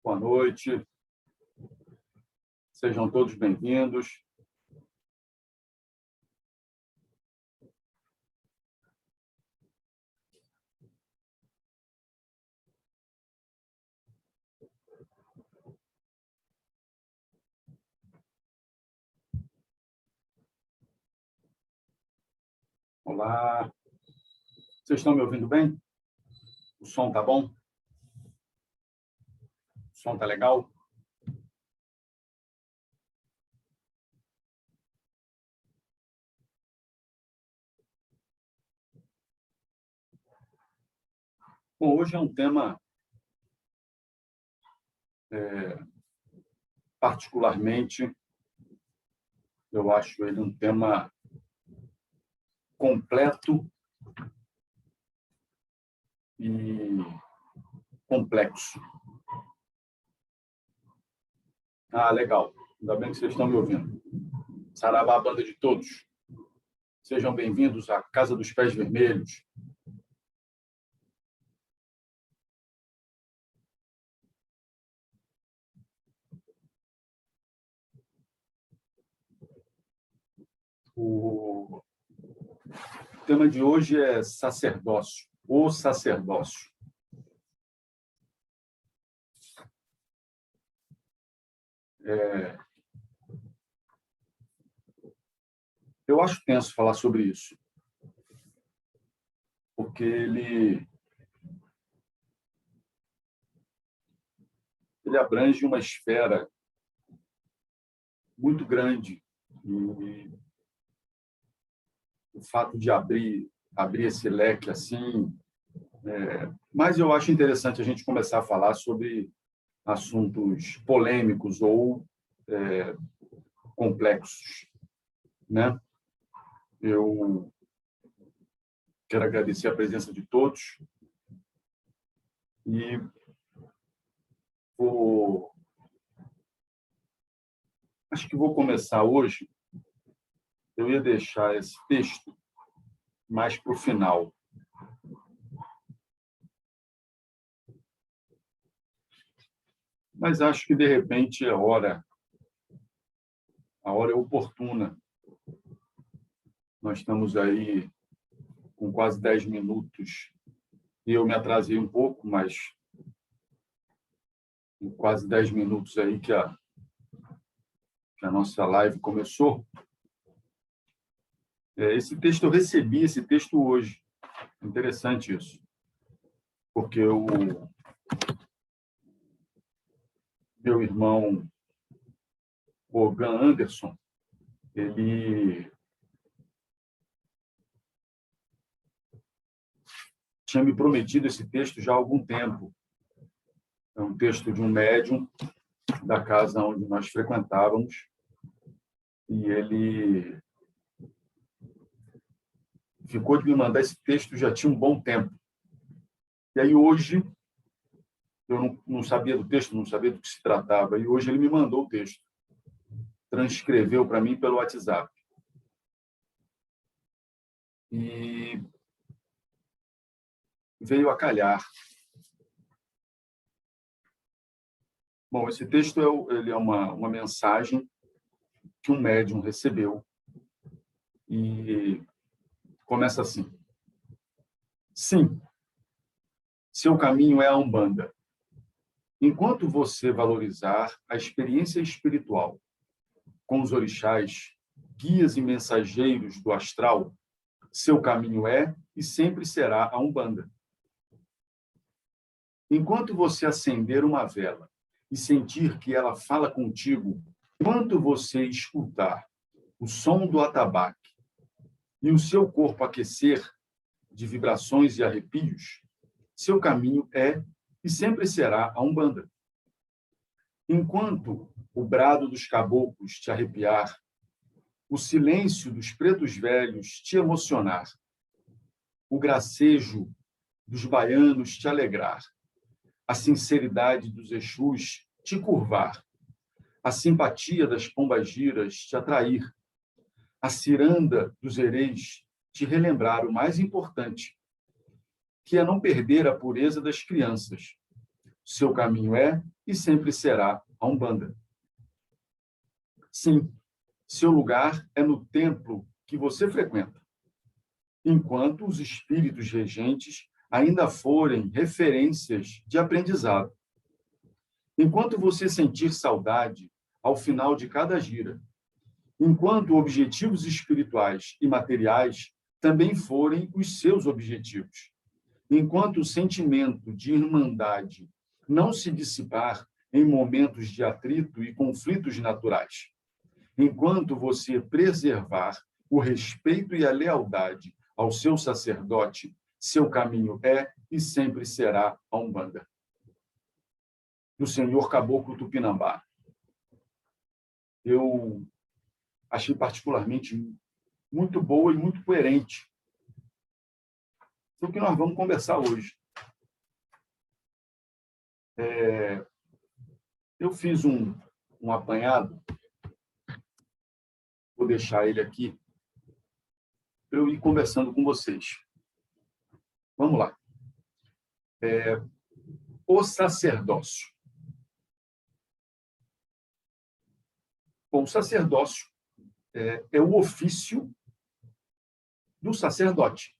boa noite. Sejam todos bem-vindos. Olá. Vocês estão me ouvindo bem? O som tá bom? O som tá legal? Bom, hoje é um tema particularmente, eu acho ele um tema completo e complexo. Ah, legal. Ainda bem que vocês estão me ouvindo. Saravá, banda de todos. Sejam bem-vindos à Casa dos Pés Vermelhos. O tema de hoje é sacerdócio, o sacerdócio. Eu acho tenso falar sobre isso, porque ele abrange uma esfera muito grande e o fato de abrir esse leque assim, mas eu acho interessante a gente começar a falar sobre assuntos polêmicos ou complexos, né? Eu quero agradecer a presença de todos e acho que vou começar hoje. Eu ia deixar esse texto mais para o final. Mas acho que, de repente, a hora é oportuna. Nós estamos aí com quase 10 minutos. E eu me atrasei um pouco, mas em quase 10 minutos aí que a nossa live começou. Esse texto, eu recebi esse texto hoje. Interessante isso. Porque o meu irmão Bogan Anderson, ele tinha me prometido esse texto já há algum tempo. É um texto de um médium da casa onde nós frequentávamos, e ele ficou de me mandar esse texto já tinha um bom tempo. E aí hoje, eu não sabia do texto, não sabia do que se tratava, e hoje ele me mandou o texto. Transcreveu para mim pelo WhatsApp. E veio a calhar. Bom, esse texto ele é uma mensagem que um médium recebeu e começa assim: sim, seu caminho é a Umbanda. Enquanto você valorizar a experiência espiritual com os orixás, guias e mensageiros do astral, seu caminho é e sempre será a Umbanda. Enquanto você acender uma vela e sentir que ela fala contigo, enquanto você escutar o som do atabaque e o seu corpo aquecer de vibrações e arrepios, seu caminho é e sempre será a Umbanda. Enquanto o brado dos caboclos te arrepiar, o silêncio dos pretos velhos te emocionar, o gracejo dos baianos te alegrar, a sinceridade dos Exus te curvar, a simpatia das pombagiras te atrair, a ciranda dos hereis te relembrar o mais importante, que é não perder a pureza das crianças, seu caminho é e sempre será a Umbanda. Sim, seu lugar é no templo que você frequenta, enquanto os espíritos regentes ainda forem referências de aprendizado. Enquanto você sentir saudade ao final de cada gira, enquanto objetivos espirituais e materiais também forem os seus objetivos, enquanto o sentimento de irmandade não se dissipar em momentos de atrito e conflitos naturais, enquanto você preservar o respeito e a lealdade ao seu sacerdote, seu caminho é e sempre será a Umbanda. Do senhor Caboclo Tupinambá. Eu achei particularmente muito boa e muito coerente. É o que nós vamos conversar hoje. Eu fiz um apanhado, vou deixar ele aqui, para eu ir conversando com vocês. Vamos lá. O sacerdócio. Bom, o sacerdócio é o ofício do sacerdote.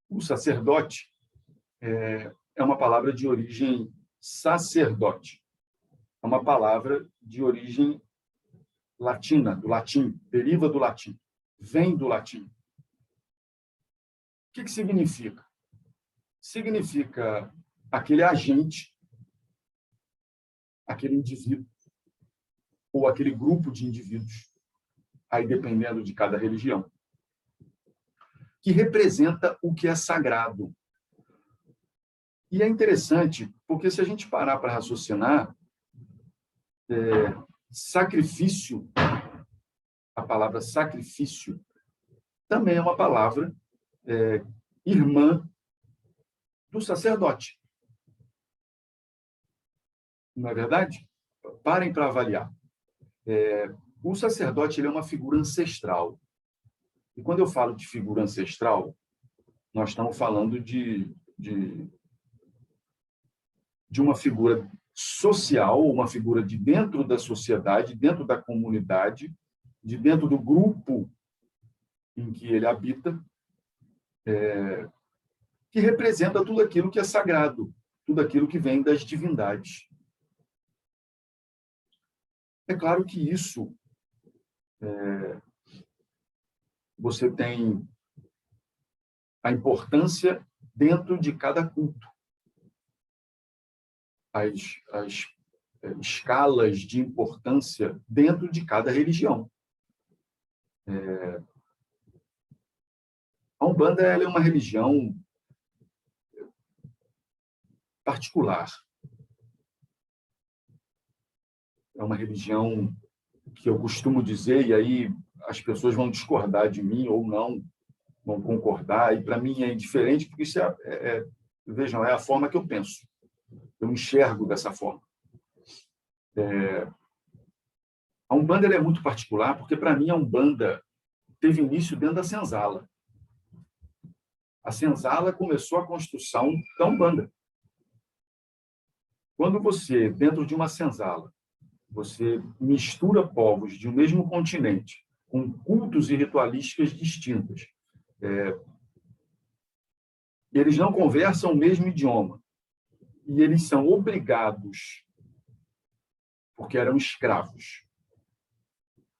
O sacerdote é uma palavra de origem sacerdote. É uma palavra de origem latina, do latim, deriva do latim, vem do latim. O que significa? Significa aquele agente, aquele indivíduo, ou aquele grupo de indivíduos, aí dependendo de cada religião, que representa o que é sagrado. E é interessante, porque se a gente parar para raciocinar, sacrifício, a palavra sacrifício, também é uma palavra irmã do sacerdote. Não é verdade? Parem para avaliar. O sacerdote ele é uma figura ancestral. E quando eu falo de figura ancestral, nós estamos falando de uma figura social, uma figura de dentro da sociedade, dentro da comunidade, de dentro do grupo em que ele habita, que representa tudo aquilo que é sagrado, tudo aquilo que vem das divindades. É claro que isso você tem a importância dentro de cada culto. As escalas de importância dentro de cada religião. A Umbanda ela é uma religião particular. É uma religião que eu costumo dizer, e aí as pessoas vão discordar de mim ou não, vão concordar, e para mim é indiferente, porque isso vejam, é a forma que eu penso. Eu enxergo dessa forma. A Umbanda ela é muito particular, porque para mim a Umbanda teve início dentro da senzala. A senzala começou a construção da Umbanda. Quando você, dentro de uma senzala, você mistura povos de um mesmo continente, com cultos e ritualísticas distintas, eles não conversam o mesmo idioma, e eles são obrigados, porque eram escravos,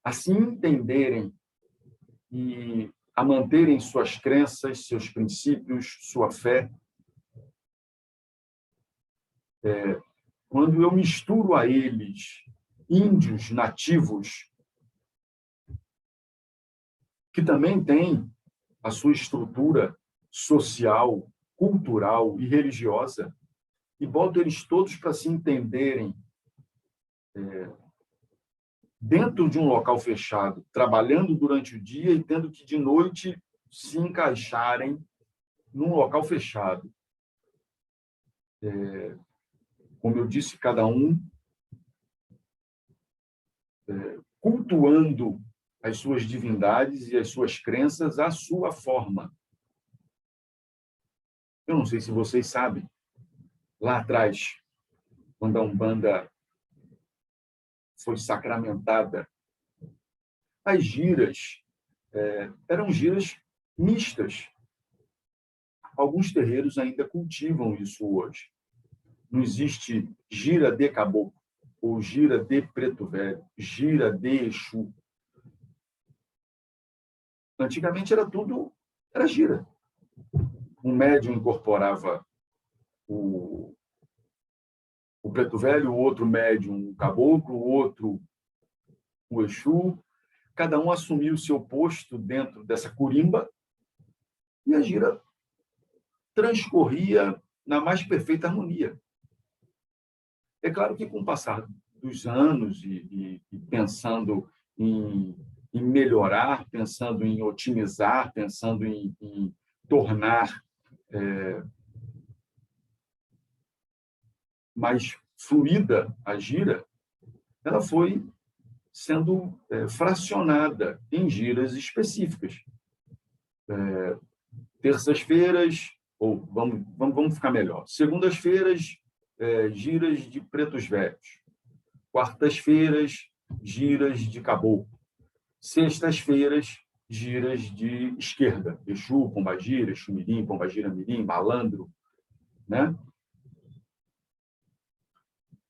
a se entenderem e a manterem suas crenças, seus princípios, sua fé. Quando eu misturo a eles índios nativos, que também têm a sua estrutura social, cultural e religiosa, e boto eles todos para se entenderem dentro de um local fechado, trabalhando durante o dia e tendo que, de noite, se encaixarem num local fechado. Como eu disse, cada um cultuando as suas divindades e as suas crenças à sua forma. Eu não sei se vocês sabem, lá atrás, quando a Umbanda foi sacramentada, as giras eram giras mistas. Alguns terreiros ainda cultivam isso hoje. Não existe gira de caboclo, ou gira de preto velho, gira de Exu. Antigamente era gira. Um médium incorporava o preto velho, o outro médium o caboclo, o outro o Exu. Cada um assumia o seu posto dentro dessa curimba e a gira transcorria na mais perfeita harmonia. É claro que, com o passar dos anos e pensando em melhorar, pensando em otimizar, pensando em tornar mais fluida a gira, ela foi sendo fracionada em giras específicas. Terças-feiras, ou vamos ficar melhor, segundas-feiras, giras de pretos velhos. Quartas-feiras, giras de caboclo. Sextas-feiras, giras de esquerda. Exu, Pombagira, Exu Mirim, Pombagira Mirim, Malandro. Né?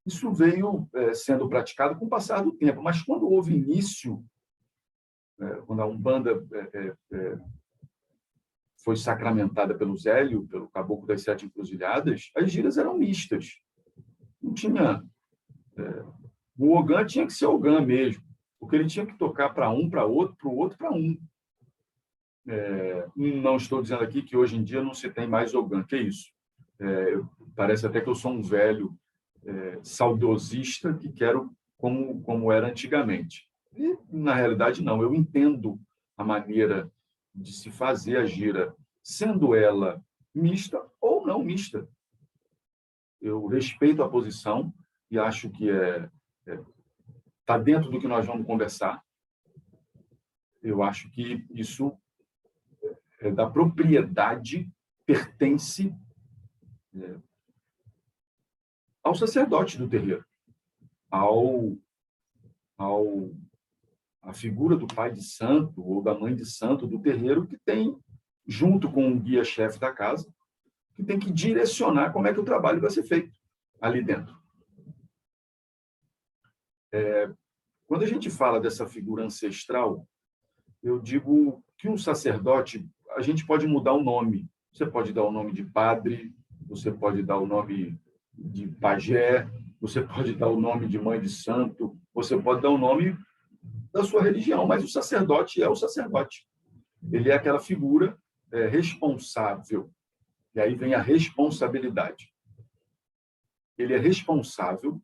Isso veio sendo praticado com o passar do tempo, mas quando houve início, quando a Umbanda foi sacramentada pelo Zélio, pelo Caboclo das Sete Encruzilhadas, as giras eram mistas. Não tinha... O Ogã tinha que ser Ogã mesmo, porque ele tinha que tocar para um, para outro, para o outro, para um. Não estou dizendo aqui que hoje em dia não se tem mais Ogã, que é isso? Parece até que eu sou um velho saudosista que quero como era antigamente. E, na realidade, não. Eu entendo a maneira de se fazer a gira, sendo ela mista ou não mista. Eu respeito a posição e acho que está dentro do que nós vamos conversar. Eu acho que isso da propriedade pertence ao sacerdote do terreiro, a figura do pai de santo ou da mãe de santo do terreiro, que tem, junto com o guia-chefe da casa, que tem que direcionar como é que o trabalho vai ser feito ali dentro. Quando a gente fala dessa figura ancestral, eu digo que um sacerdote, a gente pode mudar o nome. Você pode dar o nome de padre, você pode dar o nome de pajé, você pode dar o nome de mãe de santo, você pode dar o nome da sua religião, mas o sacerdote é o sacerdote. Ele é aquela figura responsável. E aí vem a responsabilidade. Ele é responsável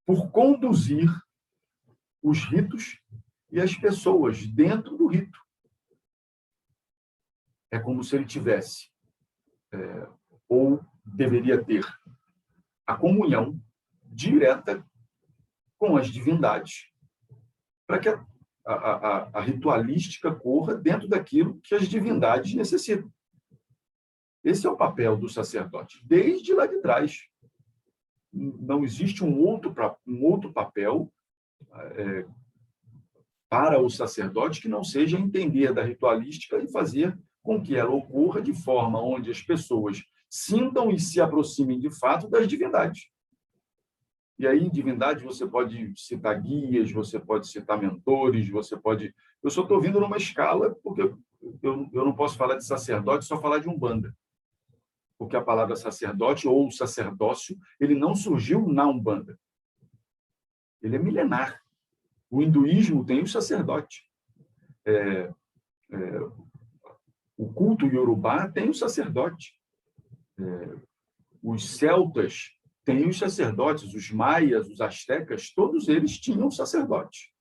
por conduzir os ritos e as pessoas dentro do rito. É como se ele tivesse, ou deveria ter, a comunhão direta com as divindades, para que a ritualística corra dentro daquilo que as divindades necessitam. Esse é o papel do sacerdote, desde lá de trás. Não existe um outro papel para o sacerdote que não seja entender da ritualística e fazer com que ela ocorra de forma onde as pessoas sintam e se aproximem de fato das divindades. E aí, em divindade, você pode citar guias, você pode citar mentores, você pode... Eu só estou vindo numa escala, porque eu não posso falar de sacerdote, só falar de Umbanda. Porque a palavra sacerdote ou sacerdócio, ele não surgiu na Umbanda. Ele é milenar. O hinduísmo tem o sacerdote. O culto iorubá tem o sacerdote. Os celtas têm os sacerdotes, os maias, os astecas, todos eles tinham sacerdote.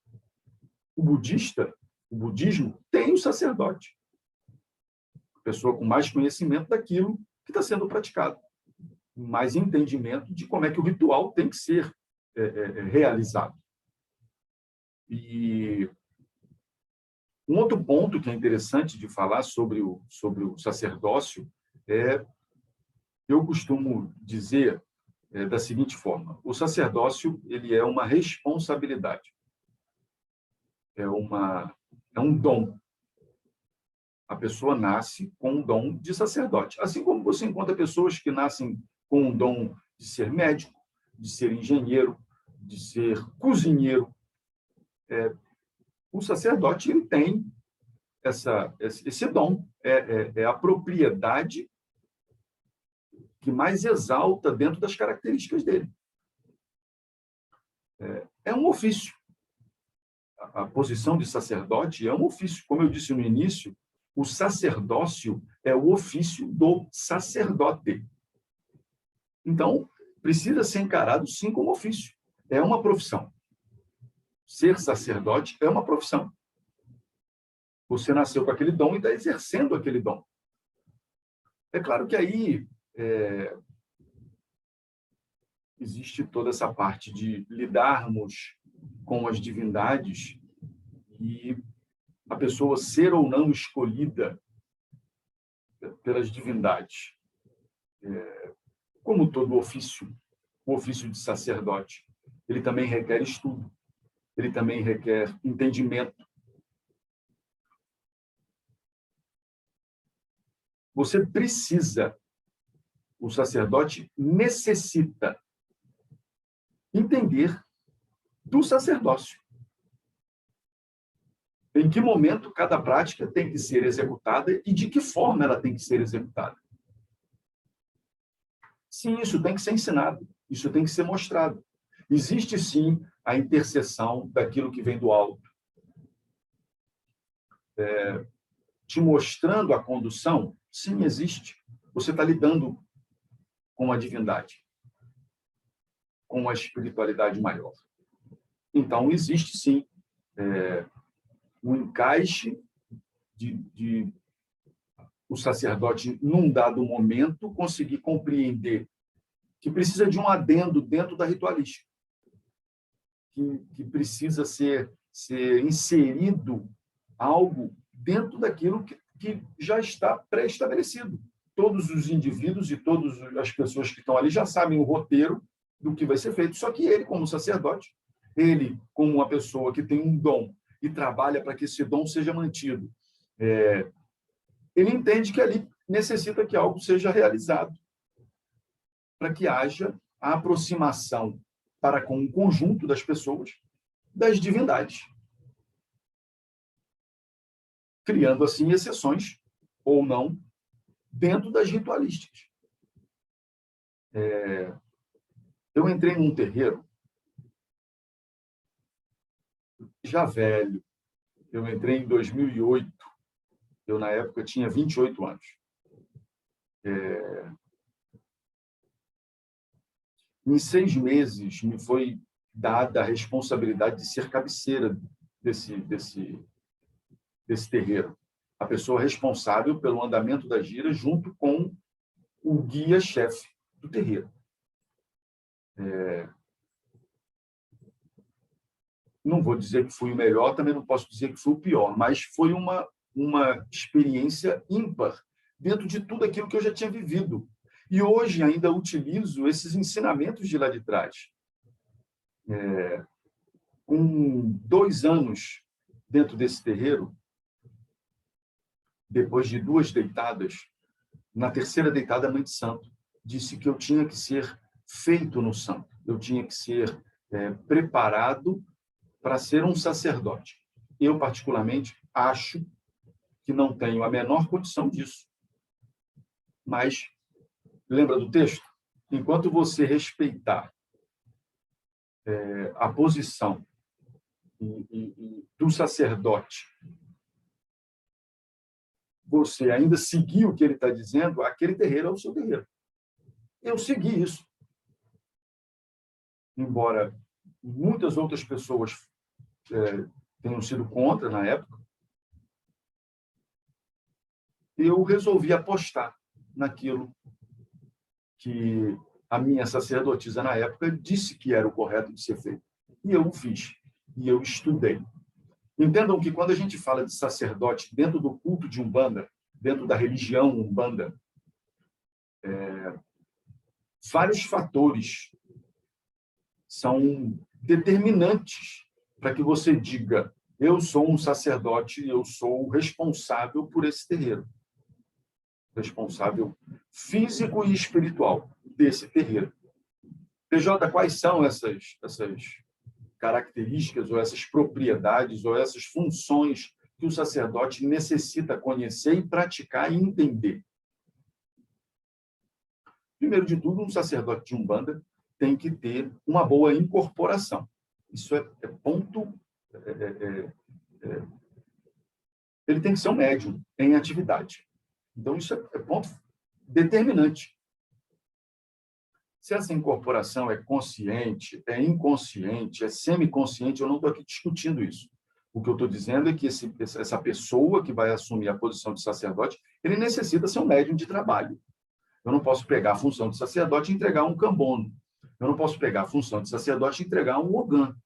O budismo tem o sacerdote. A pessoa com mais conhecimento daquilo que está sendo praticado. Mais entendimento de como é que o ritual tem que ser realizado. E um outro ponto que é interessante de falar sobre o sacerdócio é Eu costumo dizer da seguinte forma: o sacerdócio ele é uma responsabilidade, é um dom. A pessoa nasce com um dom de sacerdote. Assim como você encontra pessoas que nascem com um dom de ser médico, de ser engenheiro, de ser cozinheiro. O sacerdote ele tem esse dom, é a propriedade que mais exalta dentro das características dele. É um ofício. A posição de sacerdote é um ofício. Como eu disse no início, o sacerdócio é o ofício do sacerdote. Então, precisa ser encarado, sim, como ofício. É uma profissão. Ser sacerdote é uma profissão. Você nasceu com aquele dom e está exercendo aquele dom. É claro que aí existe toda essa parte de lidarmos com as divindades e a pessoa ser ou não escolhida pelas divindades. Como todo ofício, o ofício de sacerdote, ele também requer estudo, ele também requer entendimento. Você precisa, o sacerdote necessita entender do sacerdócio. Em que momento cada prática tem que ser executada e de que forma ela tem que ser executada. Sim, isso tem que ser ensinado, isso tem que ser mostrado. Existe, sim, a intercessão daquilo que vem do alto. Te mostrando a condução, sim, existe. Você está lidando com a divindade, com a espiritualidade maior. Então, existe, sim, um encaixe de o sacerdote, num dado momento, conseguir compreender que precisa de um adendo dentro da ritualística, que precisa ser inserido algo dentro daquilo que já está pré-estabelecido. Todos os indivíduos e todas as pessoas que estão ali já sabem o roteiro do que vai ser feito, só que ele, como sacerdote, ele, como uma pessoa que tem um dom e trabalha para que esse dom seja mantido, ele entende que ali necessita que algo seja realizado para que haja a aproximação para com o conjunto das pessoas das divindades, criando, assim, exceções, ou não, dentro das ritualísticas. Eu entrei num terreiro, já velho, eu entrei em 2008, eu, na época, tinha 28 anos. Em 6 meses, me foi dada a responsabilidade de ser cabeceira desse terreiro. A pessoa responsável pelo andamento da gira junto com o guia-chefe do terreiro. Não vou dizer que fui o melhor, também não posso dizer que fui o pior, mas foi uma experiência ímpar dentro de tudo aquilo que eu já tinha vivido. E hoje ainda utilizo esses ensinamentos de lá de trás. Com 2 anos dentro desse terreiro, depois de 2 deitadas, na terceira deitada, a mãe de santo disse que eu tinha que ser feito no santo, eu tinha que ser preparado para ser um sacerdote. Eu, particularmente, acho que não tenho a menor condição disso. Mas, lembra do texto? Enquanto você respeitar a posição do sacerdote, você ainda seguir o que ele está dizendo, aquele terreiro é o seu terreiro. Eu segui isso. Embora muitas outras pessoas tenham sido contra na época, eu resolvi apostar naquilo que a minha sacerdotisa na época disse que era o correto de ser feito. E eu o fiz. E eu estudei. Entendam que quando a gente fala de sacerdote dentro do culto de Umbanda, dentro da religião Umbanda, vários fatores são determinantes para que você diga: eu sou um sacerdote, eu sou responsável por esse terreiro. Responsável físico e espiritual desse terreiro. PJ, quais são essas características, ou essas propriedades, ou essas funções que o sacerdote necessita conhecer e praticar e entender? Primeiro de tudo, um sacerdote de Umbanda tem que ter uma boa incorporação. Isso é ponto... ele tem que ser um médium em atividade. Então, isso é ponto determinante. Se essa incorporação é consciente, é inconsciente, é semiconsciente, eu não estou aqui discutindo isso. O que eu estou dizendo é que essa pessoa que vai assumir a posição de sacerdote, ele necessita ser um médium de trabalho. Eu não posso pegar a função de sacerdote e entregar um cambono. Eu não posso pegar a função de sacerdote e entregar um ogã.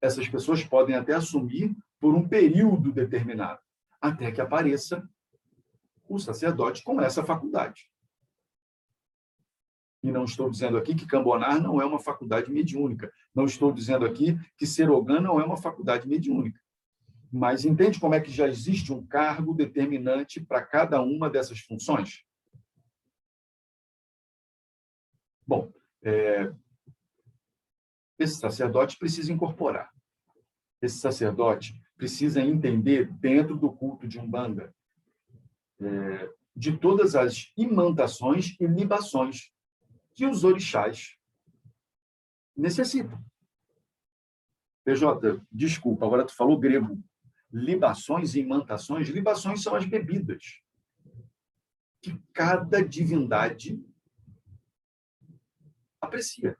Essas pessoas podem até assumir por um período determinado, até que apareça o sacerdote com essa faculdade. E não estou dizendo aqui que cambonar não é uma faculdade mediúnica. Não estou dizendo aqui que ser ogã não é uma faculdade mediúnica. Mas entende como é que já existe um cargo determinante para cada uma dessas funções? Bom, esse sacerdote precisa incorporar. Esse sacerdote precisa entender, dentro do culto de Umbanda, de todas as imantações e libações que os orixás necessitam. PJ, desculpa, agora tu falou grego. Libações e imantações. Libações são as bebidas que cada divindade aprecia.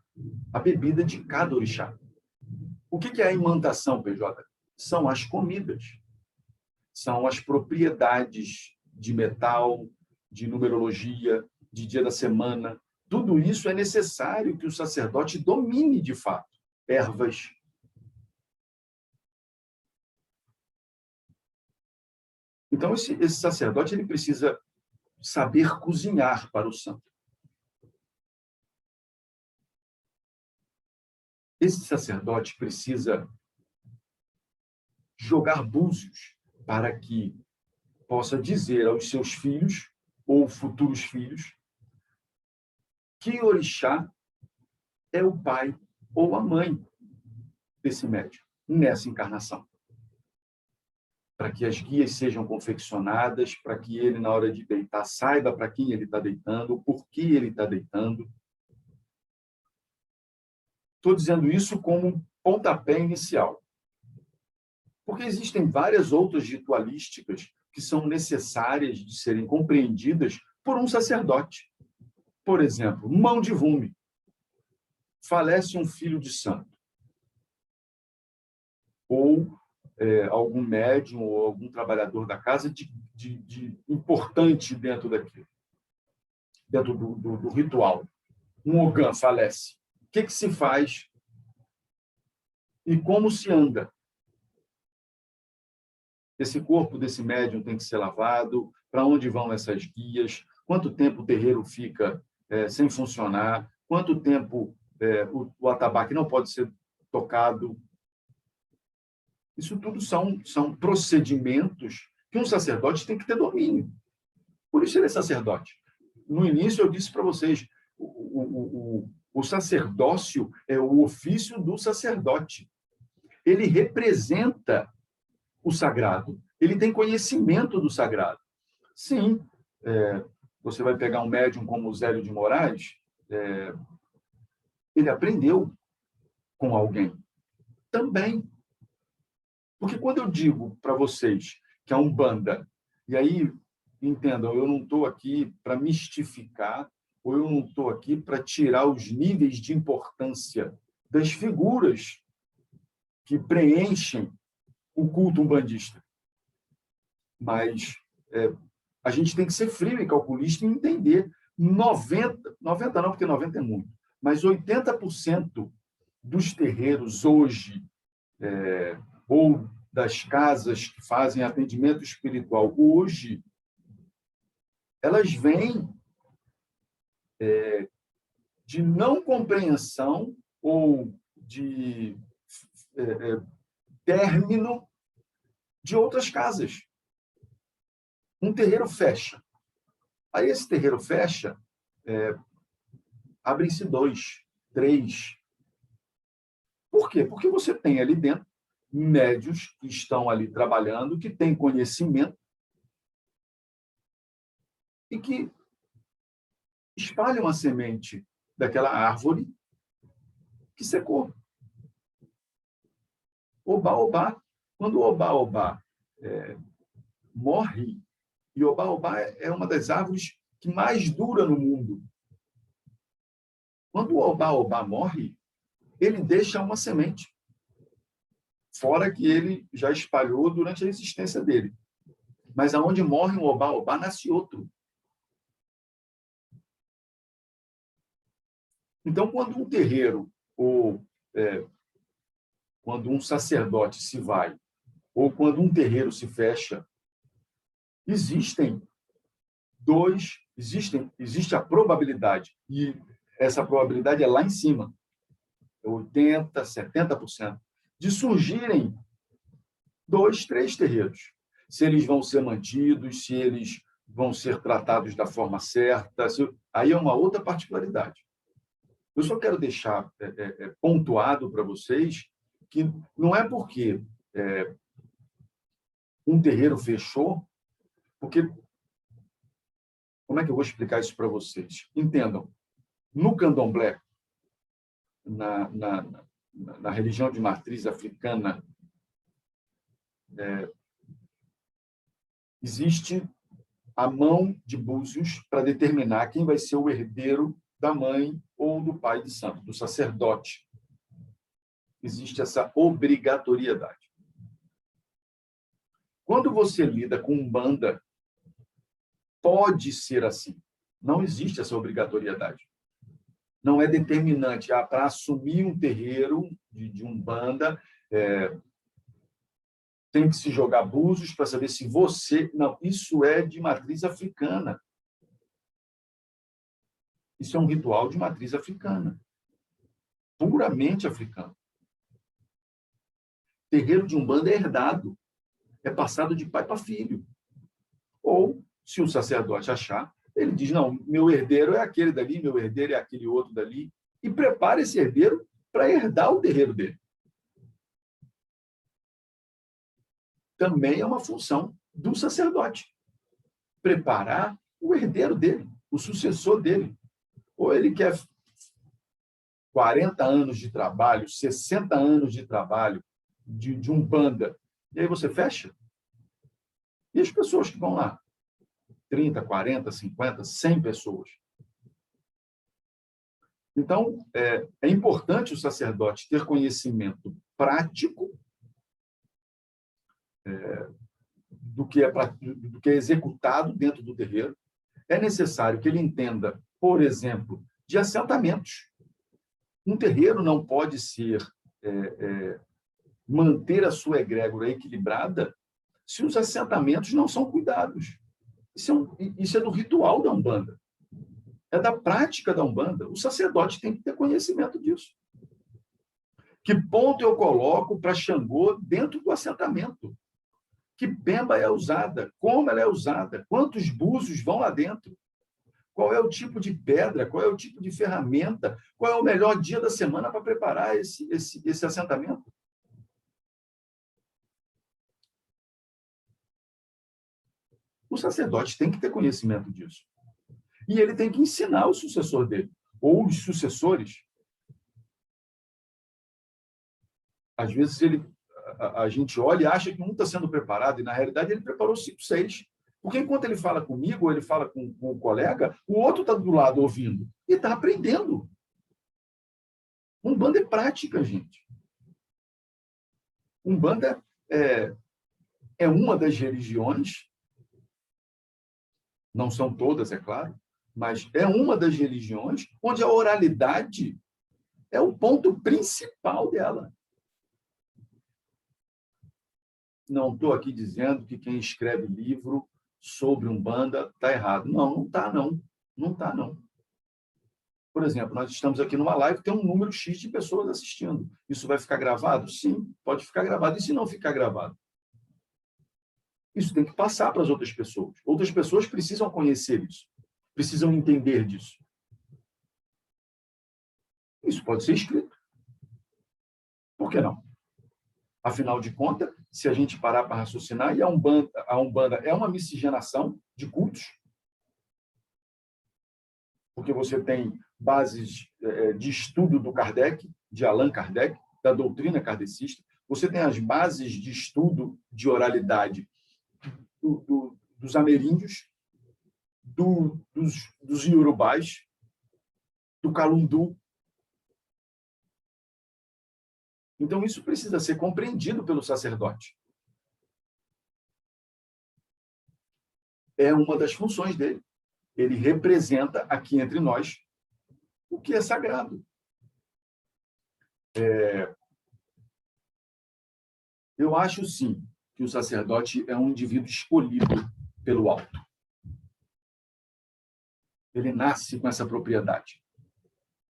A bebida de cada orixá. O que é a imantação, PJ? São as comidas. São as propriedades de metal, de numerologia, de dia da semana. Tudo isso é necessário que o sacerdote domine de fato. Ervas. Então, esse sacerdote ele precisa saber cozinhar para o santo. Esse sacerdote precisa jogar búzios para que possa dizer aos seus filhos ou futuros filhos que orixá é o pai ou a mãe desse médium nessa encarnação. Para que as guias sejam confeccionadas, para que ele, na hora de deitar, saiba para quem ele está deitando, por que ele está deitando. Estou dizendo isso como um pontapé inicial. Porque existem várias outras ritualísticas que são necessárias de serem compreendidas por um sacerdote. Por exemplo, mão de vume. Falece um filho de santo. Ou algum médium ou algum trabalhador da casa de importante dentro daquilo, dentro do ritual. Um ogã falece. O que se faz e como se anda? Esse corpo desse médium tem que ser lavado, para onde vão essas guias, quanto tempo o terreiro fica sem funcionar, quanto tempo o atabaque não pode ser tocado. Isso tudo são procedimentos que um sacerdote tem que ter domínio. Por isso ele é sacerdote. No início eu disse para vocês, o sacerdócio é o ofício do sacerdote. Ele representa o sagrado. Ele tem conhecimento do sagrado. Sim, você vai pegar um médium como o Zélio de Moraes, ele aprendeu com alguém. Também. Porque quando eu digo para vocês que a Umbanda, e aí, entendam, eu não estou aqui para mistificar, ou eu não estou aqui para tirar os níveis de importância das figuras que preenchem o culto umbandista. Mas a gente tem que ser frio e calculista e entender 90 não, porque 90 é muito, mas 80% dos terreiros hoje, ou das casas que fazem atendimento espiritual hoje, elas vêm de não compreensão ou de término de outras casas. Um terreiro fecha. Aí esse terreiro fecha, abrem-se 2, 3. Por quê? Porque você tem ali dentro médios que estão ali trabalhando, que têm conhecimento e que espalham a semente daquela árvore que secou. Oba-oba. Quando o oba-oba morre, e oba-oba é uma das árvores que mais dura no mundo. Quando o oba-oba morre, ele deixa uma semente, fora que ele já espalhou durante a existência dele. Mas aonde morre um oba-oba, nasce outro. Então, quando um terreiro ou quando um sacerdote se vai, ou quando um terreiro se fecha, existe a probabilidade, e essa probabilidade é lá em cima, 80%, 70%, de surgirem 2, 3 terreiros. Se eles vão ser mantidos, se eles vão ser tratados da forma certa, aí é uma outra particularidade. Eu só quero deixar pontuado para vocês que não é porque um terreiro fechou, porque... Como é que eu vou explicar isso para vocês? Entendam, no candomblé, na religião de matriz africana, existe a mão de búzios para determinar quem vai ser o herdeiro da mãe ou do pai de santo, do sacerdote. Existe essa obrigatoriedade. Quando você lida com umbanda, pode ser assim. Não existe essa obrigatoriedade. Não é determinante. Para assumir um terreiro de umbanda, tem que se jogar búzios para saber se você... Não, isso é de matriz africana. Isso é um ritual de matriz africana. Puramente africano. Terreiro de umbanda é herdado. É passado de pai para filho. Ou, se o sacerdote achar, ele diz, não, meu herdeiro é aquele dali, meu herdeiro é aquele outro dali, e prepara esse herdeiro para herdar o terreiro dele. Também é uma função do sacerdote. Preparar o herdeiro dele, o sucessor dele. Ou ele quer 40 anos de trabalho, 60 anos de trabalho de umbanda, e aí você fecha? E as pessoas que vão lá? 30, 40, 50, 100 pessoas. Então, é importante o sacerdote ter conhecimento prático do que é executado dentro do terreiro. É necessário que ele entenda, por exemplo, de assentamentos. Um terreiro não pode manter a sua egrégora equilibrada se os assentamentos não são cuidados. Isso é do ritual da Umbanda. É da prática da Umbanda. O sacerdote tem que ter conhecimento disso. Que ponto eu coloco para Xangô dentro do assentamento? Que pemba é usada? Como ela é usada? Quantos búzios vão lá dentro? Qual é o tipo de pedra? Qual é o tipo de ferramenta? Qual é o melhor dia da semana para preparar esse assentamento? O sacerdote tem que ter conhecimento disso. E ele tem que ensinar o sucessor dele, ou os sucessores. Às vezes a gente olha e acha que um está sendo preparado, e na realidade ele preparou 5, 6. Porque enquanto ele fala comigo, ou ele fala com o colega, o outro está do lado ouvindo e está aprendendo. Umbanda é prática, gente. Umbanda é uma das religiões, não são todas, é claro, mas é uma das religiões onde a oralidade é o ponto principal dela. Não estou aqui dizendo que quem escreve livro sobre Umbanda está errado. Não está, não. Não está, não. Por exemplo, nós estamos aqui numa live, tem um número X de pessoas assistindo. Isso vai ficar gravado? Sim, pode ficar gravado. E se não ficar gravado? Isso tem que passar para as outras pessoas. Outras pessoas precisam conhecer isso, precisam entender disso. Isso pode ser escrito. Por que não? Afinal de contas, se a gente parar para raciocinar, e a Umbanda é uma miscigenação de cultos, porque você tem bases de estudo do Kardec, de Allan Kardec, da doutrina kardecista, você tem as bases de estudo de oralidade dos ameríndios, dos iorubás, do calundu. Então, isso precisa ser compreendido pelo sacerdote. É uma das funções dele. Ele representa aqui entre nós o que é sagrado. Eu acho, sim, que o sacerdote é um indivíduo escolhido pelo alto. Ele nasce com essa propriedade.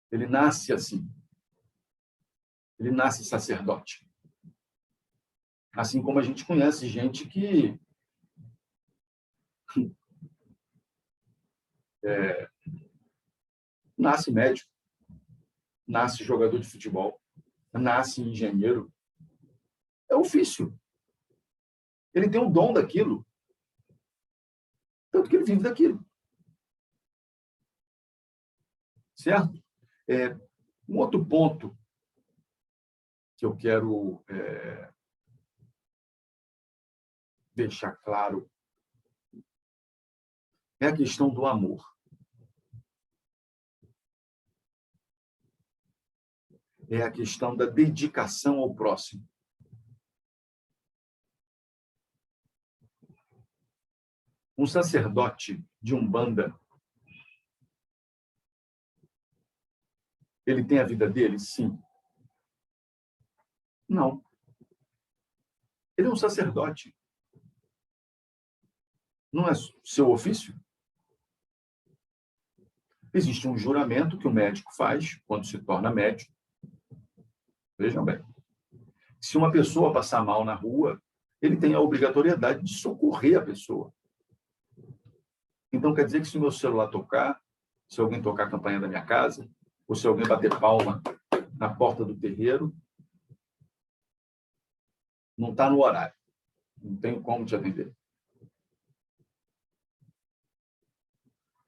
Ele nasce assim. Ele nasce sacerdote. Assim como a gente conhece gente que nasce médico, nasce jogador de futebol, nasce engenheiro. É ofício. Ele tem o dom daquilo, tanto que ele vive daquilo. Certo? Um outro ponto que eu quero deixar claro é a questão do amor. É a questão da dedicação ao próximo. Um sacerdote de Umbanda, ele tem a vida dele? Sim. Não. Ele é um sacerdote. Não é seu ofício? Existe um juramento que o médico faz quando se torna médico. Vejam bem. Se uma pessoa passar mal na rua, ele tem a obrigatoriedade de socorrer a pessoa. Então, quer dizer que se o meu celular tocar, se alguém tocar a campainha da minha casa, ou se alguém bater palma na porta do terreiro, não está no horário. Não tenho como te atender.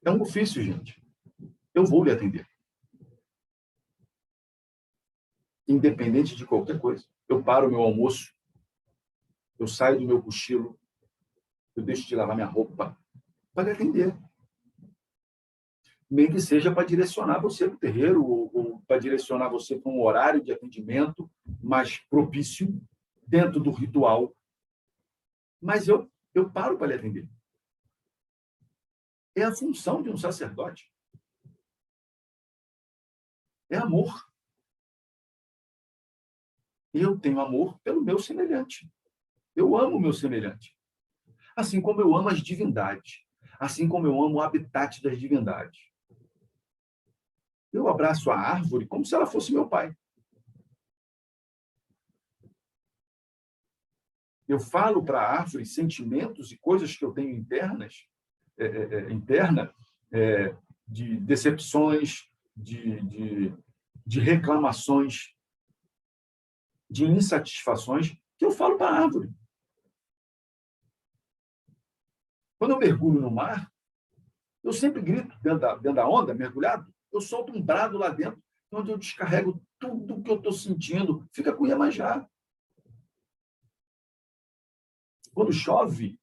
É um ofício, gente. Eu vou lhe atender. Independente de qualquer coisa. Eu paro o meu almoço, eu saio do meu cochilo, eu deixo de lavar minha roupa para lhe atender. Nem que seja para direcionar você para o terreiro ou para direcionar você para um horário de atendimento mais propício dentro do ritual. Mas eu paro para lhe atender. É a função de um sacerdote. É amor. Eu tenho amor pelo meu semelhante. Eu amo o meu semelhante. Assim como eu amo as divindades. Assim como eu amo o habitat das divindades. Eu abraço a árvore como se ela fosse meu pai. Eu falo para a árvore sentimentos e coisas que eu tenho interna, de decepções, de reclamações, de insatisfações, que eu falo para a árvore. Quando eu mergulho no mar, eu sempre grito dentro da onda, mergulhado, eu solto um brado lá dentro, onde eu descarrego tudo o que eu estou sentindo. Fica com Iemanjá. Quando chove,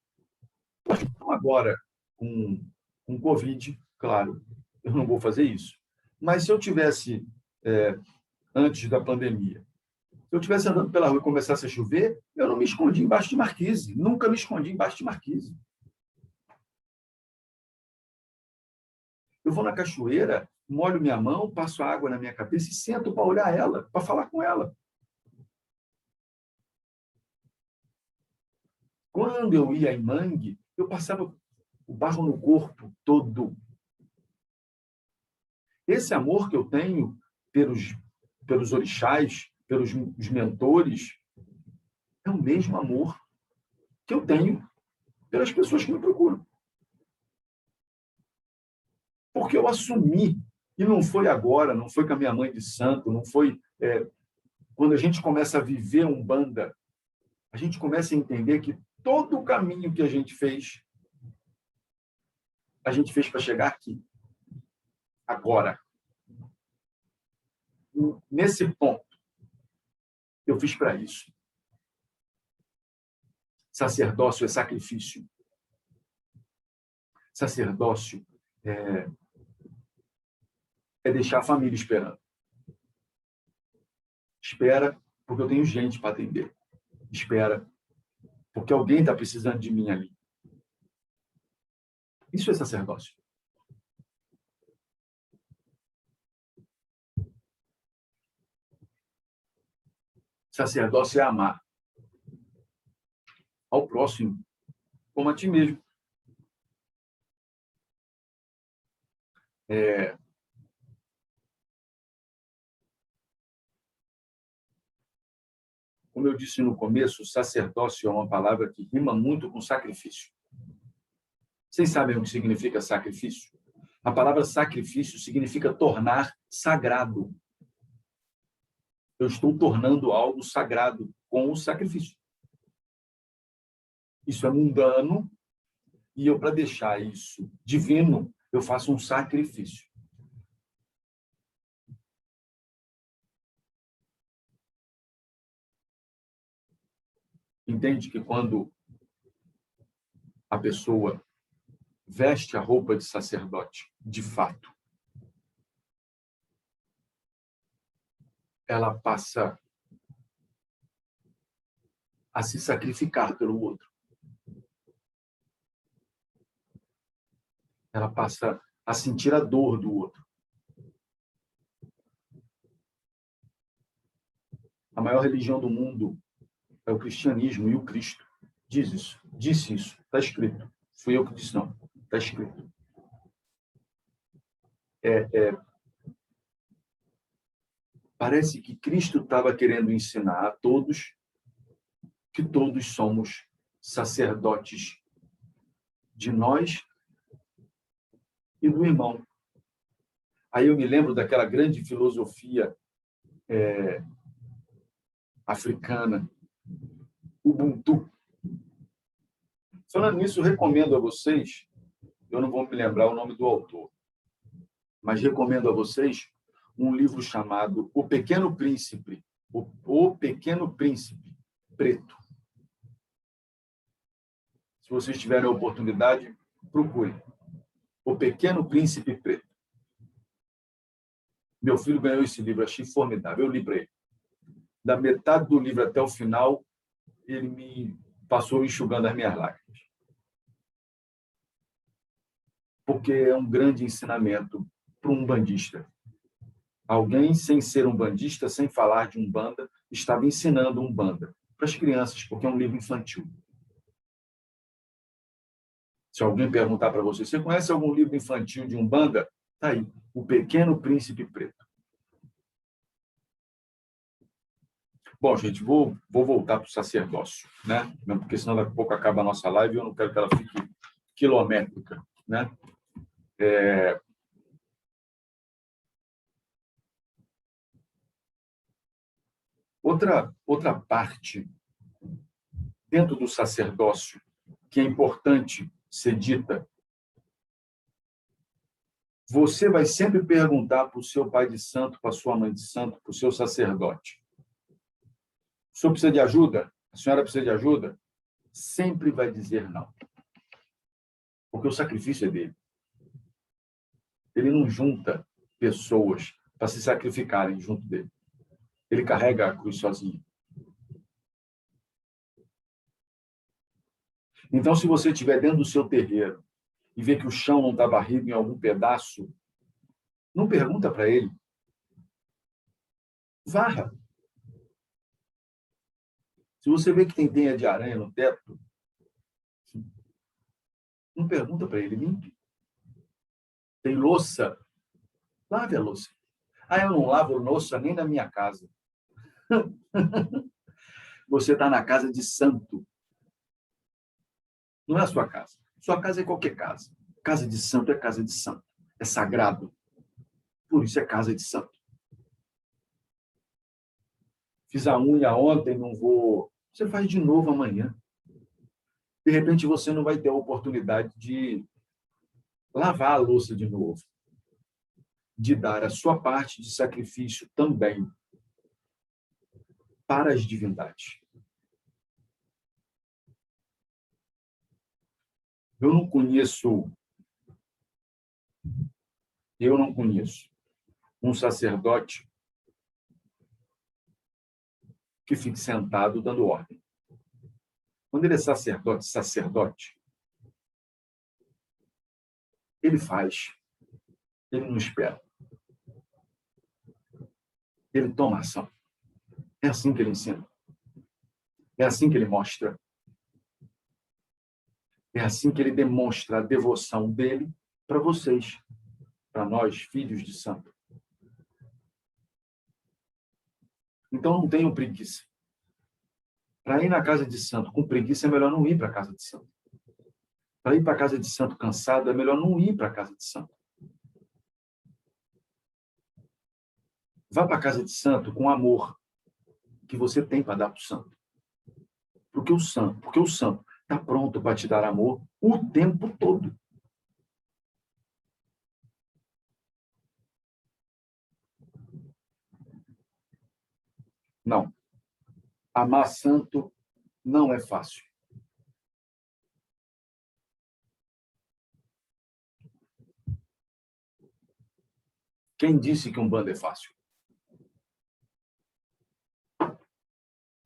agora, com Covid, claro, eu não vou fazer isso. Mas se eu tivesse, antes da pandemia, se eu estivesse andando pela rua e começasse a chover, eu não me escondi embaixo de marquise. Nunca me escondi embaixo de marquise. Eu vou na cachoeira, molho minha mão, passo água na minha cabeça e sento para olhar ela, para falar com ela. Quando eu ia em Mangue, eu passava o barro no corpo todo. Esse amor que eu tenho pelos orixás, pelos os mentores, é o mesmo amor que eu tenho pelas pessoas que me procuram. Porque eu assumi, e não foi agora, não foi com a minha mãe de santo, não foi... quando a gente começa a viver Umbanda, a gente começa a entender que todo o caminho que a gente fez para chegar aqui. Agora, nesse ponto, eu fiz para isso. Sacerdócio é sacrifício. Sacerdócio é deixar a família esperando. Espera porque eu tenho gente para atender. Espera porque alguém está precisando de mim ali. Isso é sacerdócio. Sacerdócio é amar ao próximo como a ti mesmo. Como eu disse no começo, sacerdócio é uma palavra que rima muito com sacrifício. Vocês sabem o que significa sacrifício? A palavra sacrifício significa tornar sagrado. Eu estou tornando algo sagrado com o sacrifício. Isso é mundano, e eu, para deixar isso divino, eu faço um sacrifício. Entende que quando a pessoa veste a roupa de sacerdote, de fato, ela passa a se sacrificar pelo outro. Ela passa a sentir a dor do outro. A maior religião do mundo é o cristianismo, e o Cristo disse isso, está escrito. Fui eu que disse, não, está escrito. Parece que Cristo estava querendo ensinar a todos que todos somos sacerdotes de nós e do irmão. Aí eu me lembro daquela grande filosofia africana, Ubuntu. Falando nisso, recomendo a vocês, eu não vou me lembrar o nome do autor, mas recomendo a vocês um livro chamado O Pequeno Príncipe, O Pequeno Príncipe Preto. Se vocês tiverem a oportunidade, procurem. O Pequeno Príncipe Preto. Meu filho ganhou esse livro, achei formidável. Eu li para ele. Da metade do livro até o final, ele me passou enxugando as minhas lágrimas. Porque é um grande ensinamento para um umbandista. Alguém, sem ser um bandista, sem falar de Umbanda, estava ensinando Umbanda para as crianças, porque é um livro infantil. Se alguém perguntar para você, você conhece algum livro infantil de Umbanda? Está aí, O Pequeno Príncipe Preto. Bom, gente, vou voltar para o sacerdócio, né? Porque senão daqui a pouco acaba a nossa live e eu não quero que ela fique quilométrica, né? Outra parte dentro do sacerdócio que é importante ser dita, você vai sempre perguntar para o seu pai de santo, para a sua mãe de santo, para o seu sacerdote: o senhor precisa de ajuda? A senhora precisa de ajuda? Sempre vai dizer não. Porque o sacrifício é dele. Ele não junta pessoas para se sacrificarem junto dele. Ele carrega a cruz sozinho. Então, se você estiver dentro do seu terreiro e ver que o chão não está varrido em algum pedaço, não pergunta para ele. Varra. Se você vê que tem teia de aranha no teto, não pergunta para ele, limpe. Tem louça, Lave a louça. Ah, eu não lavo louça nem na minha casa. Você está na casa de santo. Não é a sua casa. Sua casa é qualquer casa. Casa de santo é casa de santo. É sagrado. Por isso é casa de santo. Fiz a unha ontem, não vou. Você faz de novo amanhã. De repente, você não vai ter a oportunidade de lavar a louça de novo, de dar a sua parte de sacrifício também para as divindades. Eu não conheço um sacerdote que fique sentado dando ordem. Quando ele é sacerdote, ele faz, ele não espera. Ele toma ação. É assim que ele ensina. É assim que ele mostra. É assim que ele demonstra a devoção dele para vocês, para nós, filhos de santo. Então, não tenham preguiça. Para ir na casa de santo com preguiça, é melhor não ir para a casa de santo. Para ir para a casa de santo cansado, é melhor não ir para a casa de santo. Vá para a casa de santo com amor que você tem para dar para o santo. Porque o santo está pronto para te dar amor o tempo todo. Não. Amar santo não é fácil. Quem disse que Umbanda é fácil?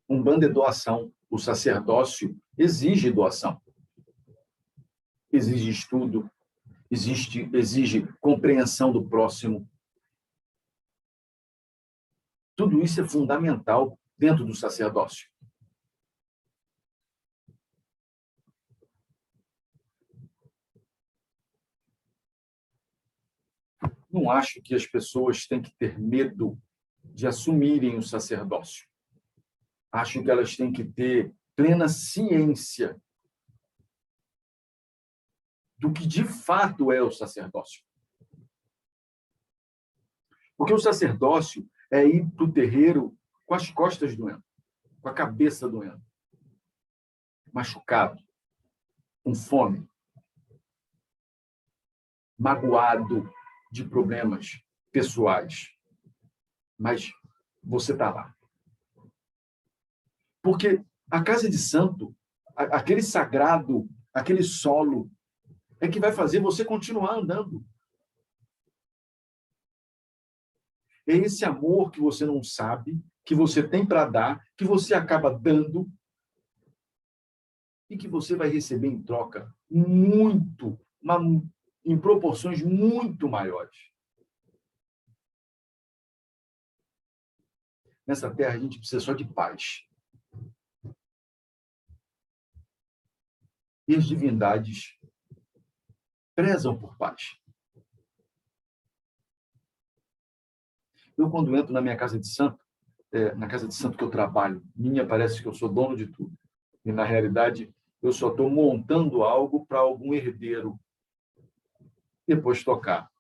Umbanda é doação. O sacerdócio exige doação. Exige estudo, exige compreensão do próximo. Tudo isso é fundamental dentro do sacerdócio. Não acho que as pessoas têm que ter medo de assumirem o sacerdócio. Acho que elas têm que ter plena ciência do que de fato é o sacerdócio. Porque o sacerdócio é ir para o terreiro com as costas doendo, com a cabeça doendo, machucado, com fome, magoado de problemas pessoais. Mas você está lá. Porque a casa de santo, aquele sagrado, aquele solo, é que vai fazer você continuar andando. É esse amor que você não sabe, que você tem para dar, que você acaba dando e que você vai receber em troca em proporções muito maiores. Nessa terra, a gente precisa só de paz. E as divindades prezam por paz. Eu, quando entro na minha casa de santo, na casa de santo que eu trabalho, parece que eu sou dono de tudo. E, na realidade, eu só estou montando algo para algum herdeiro depois tocar.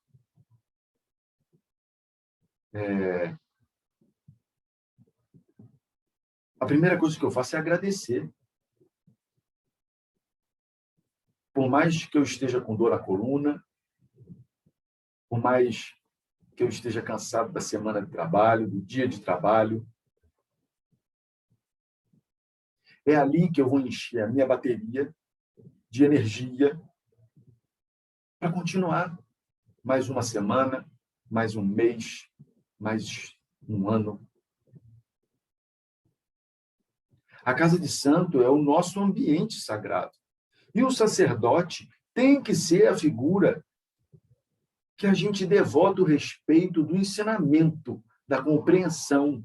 A primeira coisa que eu faço é agradecer. Por mais que eu esteja com dor na coluna, por mais que eu esteja cansado da semana de trabalho, do dia de trabalho, é ali que eu vou encher a minha bateria de energia para continuar mais uma semana, mais um mês, mais um ano. A casa de santo é o nosso ambiente sagrado. E o sacerdote tem que ser a figura que a gente devota o respeito do ensinamento, da compreensão.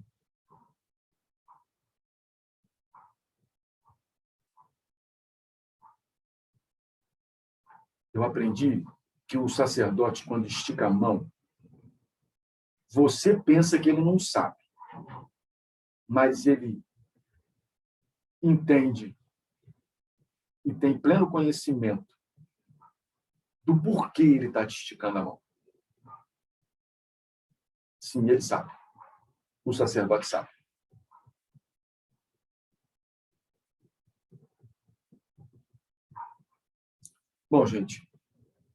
Eu aprendi que o sacerdote, quando estica a mão, Você pensa que ele não sabe, mas ele entende e tem pleno conhecimento do porquê ele está te esticando a mão. Sim, ele sabe. O sacerdote sabe. Bom, gente,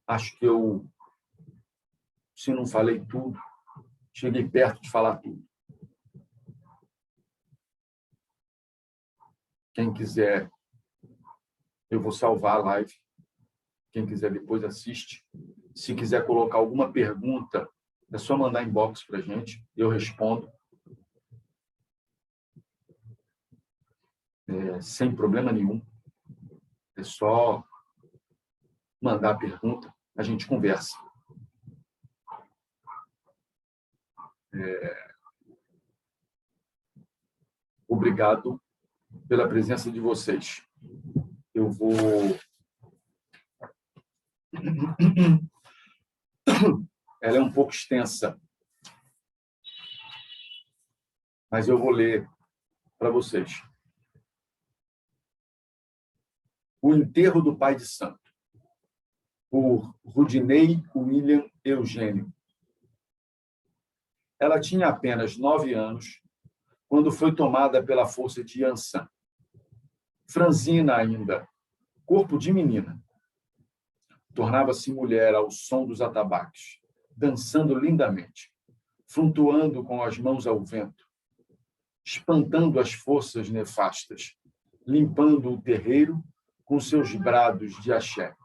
acho que se não falei tudo, cheguei perto de falar tudo. Quem quiser, eu vou salvar a live. Quem quiser depois assiste. Se quiser colocar alguma pergunta, é só mandar inbox para a gente, eu respondo. Sem problema nenhum. É só mandar a pergunta, a gente conversa. Obrigado pela presença de vocês. Eu vou... Ela é um pouco extensa, mas eu vou ler para vocês. O enterro do pai de santo, por Rudinei William Eugênio. Ela tinha apenas 9 anos quando foi tomada pela força de Yansan. Franzina ainda, corpo de menina. Tornava-se mulher ao som dos atabaques, dançando lindamente, flutuando com as mãos ao vento, espantando as forças nefastas, limpando o terreiro com seus brados de axé.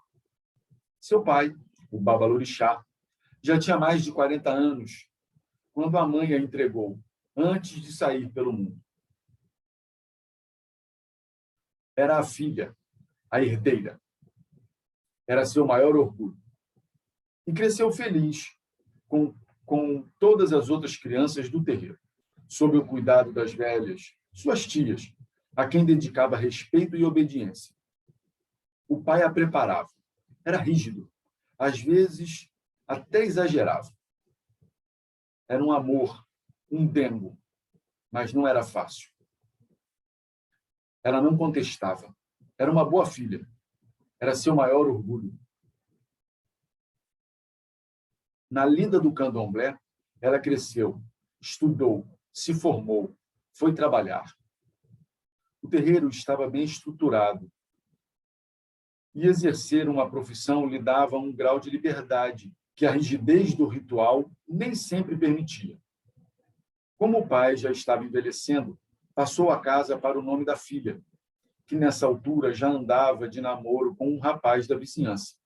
Seu pai, o Babalorixá, já tinha mais de 40 anos quando a mãe a entregou, antes de sair pelo mundo. Era a filha, a herdeira. Era seu maior orgulho. E cresceu feliz com todas as outras crianças do terreiro, sob o cuidado das velhas, suas tias, a quem dedicava respeito e obediência. O pai a preparava. Era rígido, às vezes até exagerava. Era um amor, um dengo, mas não era fácil. Ela não contestava. Era uma boa filha. Era seu maior orgulho. Na lida do candomblé, ela cresceu, estudou, se formou, foi trabalhar. O terreiro estava bem estruturado e exercer uma profissão lhe dava um grau de liberdade que a rigidez do ritual nem sempre permitia. Como o pai já estava envelhecendo, passou a casa para o nome da filha, que nessa altura já andava de namoro com um rapaz da vizinhança.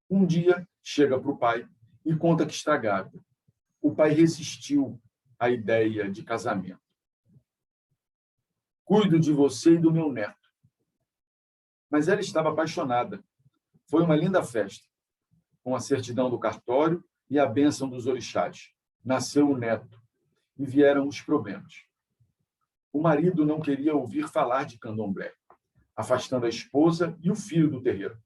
Um dia, chega para o pai e conta que está grávida. O pai resistiu à ideia de casamento. Cuido de você e do meu neto. Mas ela estava apaixonada. Foi uma linda festa, com a certidão do cartório e a bênção dos orixás. Nasceu o neto e vieram os problemas. O marido não queria ouvir falar de candomblé, afastando a esposa e o filho do terreiro.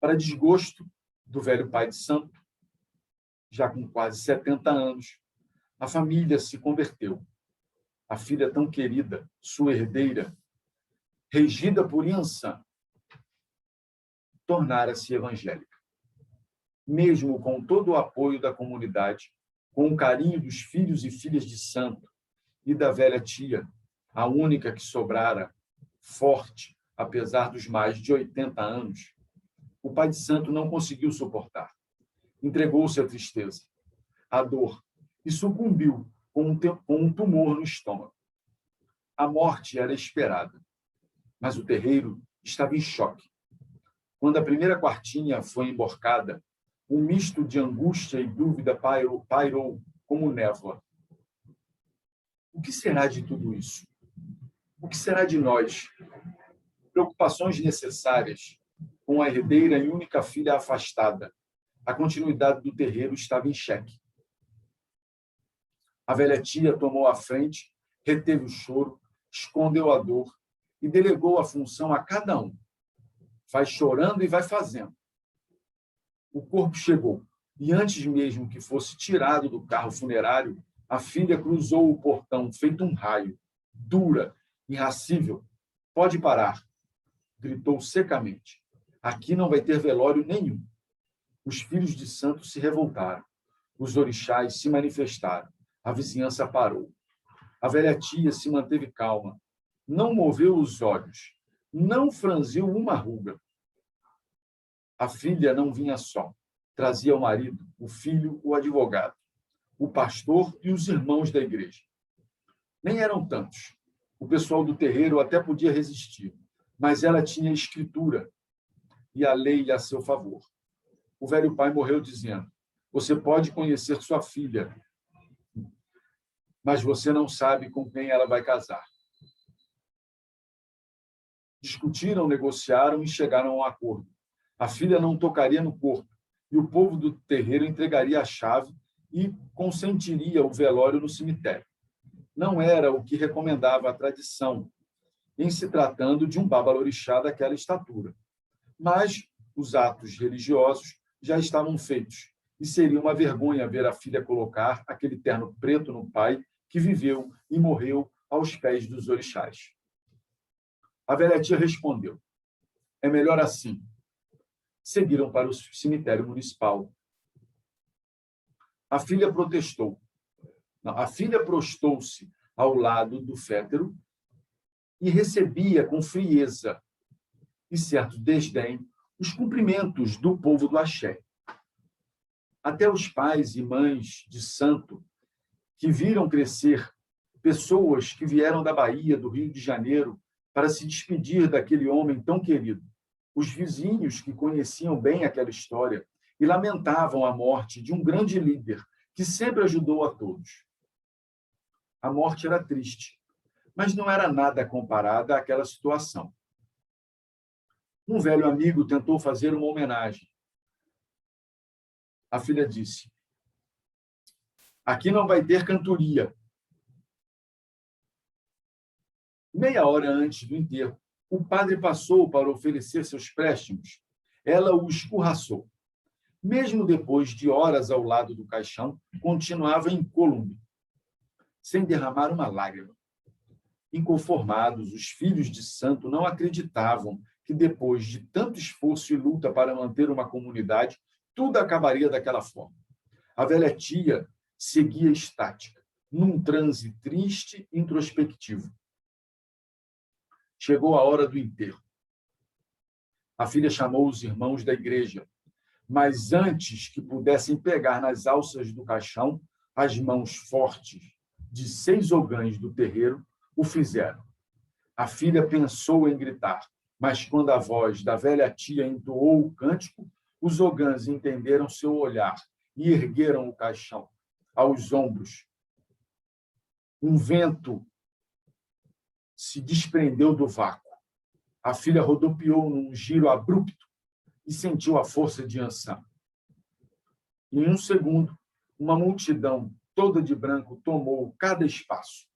Para desgosto do velho pai de santo, já com quase 70 anos, a família se converteu. A filha tão querida, sua herdeira, regida por Yansan, tornara-se evangélica. Mesmo com todo o apoio da comunidade, com o carinho dos filhos e filhas de santo e da velha tia, a única que sobrara, forte, apesar dos mais de 80 anos, o pai de santo não conseguiu suportar. Entregou-se à tristeza, à dor, e sucumbiu com um tumor no estômago. A morte era esperada, mas o terreiro estava em choque. Quando a primeira quartinha foi emborcada, um misto de angústia e dúvida pairou como névoa. O que será de tudo isso? O que será de nós? Preocupações necessárias com a herdeira e única filha afastada. A continuidade do terreiro estava em xeque. A velha tia tomou a frente, reteve o choro, escondeu a dor e delegou a função a cada um. Vai chorando e vai fazendo. O corpo chegou. E antes mesmo que fosse tirado do carro funerário, a filha cruzou o portão, feito um raio, dura, irracível. Pode parar, gritou secamente. Aqui não vai ter velório nenhum. Os filhos de santos se revoltaram. Os orixás se manifestaram. A vizinhança parou. A velha tia se manteve calma. Não moveu os olhos. Não franziu uma ruga. A filha não vinha só. Trazia o marido, o filho, o advogado, o pastor e os irmãos da igreja. Nem eram tantos. O pessoal do terreiro até podia resistir, mas ela tinha escritura e a lei a seu favor. O velho pai morreu dizendo: você pode conhecer sua filha, mas você não sabe com quem ela vai casar. Discutiram, negociaram e chegaram a um acordo. A filha não tocaria no corpo e o povo do terreiro entregaria a chave e consentiria o velório no cemitério. Não era o que recomendava a tradição, em se tratando de um babalorixá daquela estatura. Mas os atos religiosos já estavam feitos, e seria uma vergonha ver a filha colocar aquele terno preto no pai que viveu e morreu aos pés dos orixás. A velha tia respondeu: é melhor assim. Seguiram para o cemitério municipal. A filha protestou. Não, a filha prostou-se ao lado do fétero e recebia com frieza e certo desdém os cumprimentos do povo do axé. Até os pais e mães de santo que viram crescer pessoas que vieram da Bahia, do Rio de Janeiro, para se despedir daquele homem tão querido. Os vizinhos que conheciam bem aquela história e lamentavam a morte de um grande líder que sempre ajudou a todos. A morte era triste, mas não era nada comparada àquela situação. Um velho amigo tentou fazer uma homenagem. A filha disse: aqui não vai ter cantoria. Meia hora antes do enterro, o padre passou para oferecer seus préstimos. Ela o escorraçou. Mesmo depois de horas ao lado do caixão, continuava incólume, sem derramar uma lágrima. Inconformados, os filhos de santo não acreditavam que, depois de tanto esforço e luta para manter uma comunidade, tudo acabaria daquela forma. A velha tia seguia estática, num transe triste e introspectivo. Chegou a hora do enterro. A filha chamou os irmãos da igreja, mas antes que pudessem pegar nas alças do caixão, as mãos fortes de 6 ogãs do terreiro o fizeram. A filha pensou em gritar, mas quando a voz da velha tia entoou o cântico, os ogãs entenderam seu olhar e ergueram o caixão aos ombros. Um vento se desprendeu do vácuo. A filha rodopiou num giro abrupto e sentiu a força de Ansan. Em um segundo, uma multidão toda de branco tomou cada espaço.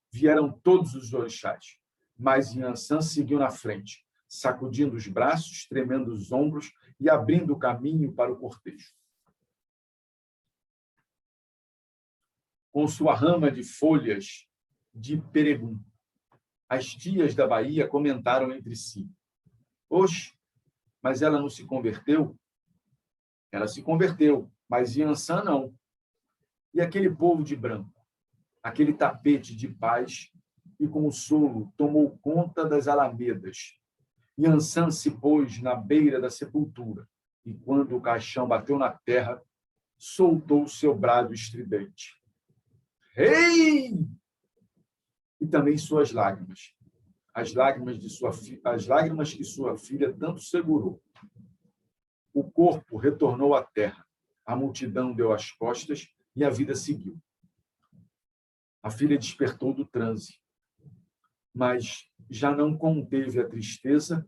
Vieram todos os orixás, mas Yansan seguiu na frente, sacudindo os braços, tremendo os ombros e abrindo o caminho para o cortejo. Com sua rama de folhas de peregum, as tias da Bahia comentaram entre si: oxe, mas ela não se converteu? Ela se converteu, mas Yansan não. E aquele povo de branco? Aquele tapete de paz e consolo tomou conta das alamedas. Yansan se pôs na beira da sepultura e, quando o caixão bateu na terra, soltou seu brado estridente. Rei! E também suas lágrimas. As lágrimas que sua filha tanto segurou. O corpo retornou à terra. A multidão deu as costas e a vida seguiu. A filha despertou do transe, mas já não conteve a tristeza.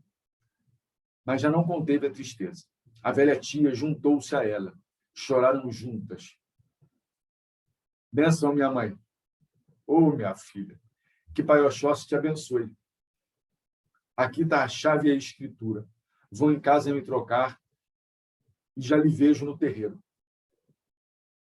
A velha tia juntou-se a ela. Choraram juntas. Benção, minha mãe. Oh, minha filha, que Pai Oxóssi te abençoe. Aqui está a chave e a escritura. Vou em casa me trocar e já lhe vejo no terreiro.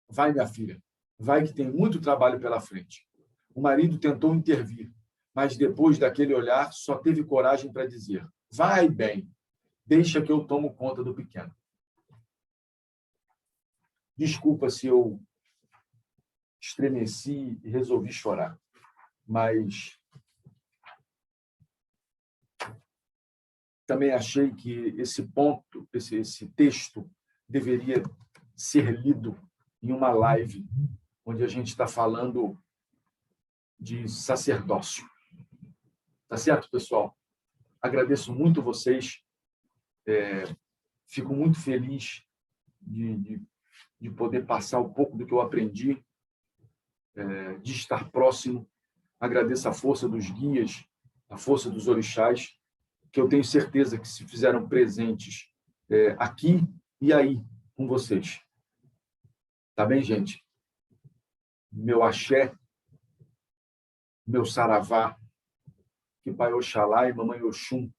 Vai, minha filha, vai que tem muito trabalho pela frente. O marido tentou intervir, mas depois daquele olhar só teve coragem para dizer: vai bem, deixa que eu tomo conta do pequeno. Desculpa se eu estremeci e resolvi chorar, mas também achei que esse ponto, esse texto, deveria ser lido em uma live, onde a gente está falando de sacerdócio. Tá certo, pessoal? Agradeço muito vocês. Fico muito feliz de poder passar um pouco do que eu aprendi, de estar próximo. Agradeço a força dos guias, a força dos orixás, que eu tenho certeza que se fizeram presentes aqui e aí com vocês. Tá bem, gente? Meu axé, meu saravá, que Pai Oxalá e Mamãe Oxum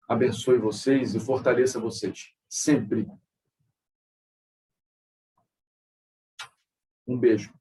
abençoe vocês e fortaleça vocês, sempre. Um beijo.